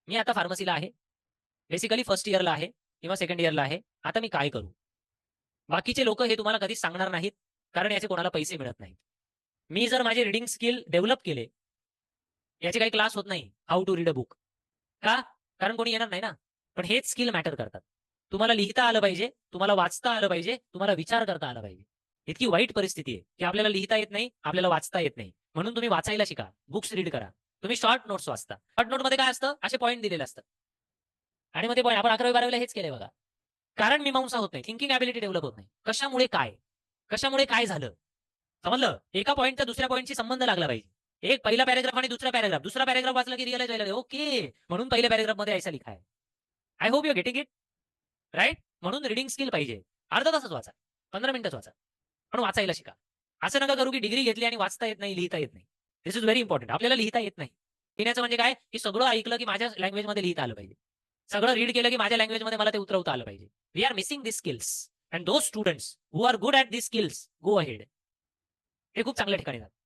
मी आता फार्मसीला आहे, basically first इयरला आहे किंवा सेकंड इयरला आहे. आता मी काय करू? बाकीचे लोक हे तुम्हाला कधीच सांगणार नाहीत, कारण याचे कोणाला पैसे मिळत नाहीत. मी जर माझे रिडिंग स्किल डेव्हलप केले, याचे काही क्लास होत नाही, how to read a book. का? कारण कोणी येणार नाही ना. पण हेच स्किल मॅटर करतात. तुम्हाला लिहिता आलं पाहिजे, तुम्हाला वाचता आलं पाहिजे, तुम्हाला विचार करता आला पाहिजे. इतकी वाईट परिस्थिती आहे की आपल्याला लिहिता येत नाही, आपल्याला वाचता येत नाही. म्हणून तुम्ही वाचायला शिका, बुक्स रीड करा. तुम्ही शॉर्ट नोट्स वाचता. शॉर्ट नोट मध्ये काय असतं? असे पॉईंट दिलेले असतात. आणि मग ते पॉईंट आपण 11वी-12वीला हेच केलंय बघा. कारण मीमांसा होत नाही, थिंकिंग ॲबिलिटी डेव्हलप होत नाही. कशामुळे काय? कशामुळे काय झालं? समजलं? एका पॉईंटचा दुसऱ्या पॉईंटशी संबंध लागला पाहिजे. एक पहिला पॅरेग्राफ आणि दुसरा पॅरेग्राफ वाचला की रिअलाइज व्हायला ओके, म्हणून पहिल्या पॅरेग्राफ मध्ये ऐसा लिखा है. I hope you getting it. Right? म्हणून रिडिंग स्किल पाहिजे. अर्धा तासच वाचा, 15 मिनिटच वाचा, पण वाचायला शिका. असं नका करू की डिग्री घेतली आणि वाचता येत नाही, लिहिता येत नाही. दिस इज व्हेरी इम्पॉर्टंट. आपल्याला लिहिता येत नाही. लिहिण्याचं म्हणजे काय, की सगळं ऐकलं की माझ्या लँग्वेजमध्ये लिहिता आलं पाहिजे. सगळं रीड केलं की माझ्या लँग्वेजमध्ये मला ते उतरवता आलं पाहिजे. We are missing this skills. And those students who are good at this skills go ahead. हे खूप चांगल्या ठिकाणी जातात.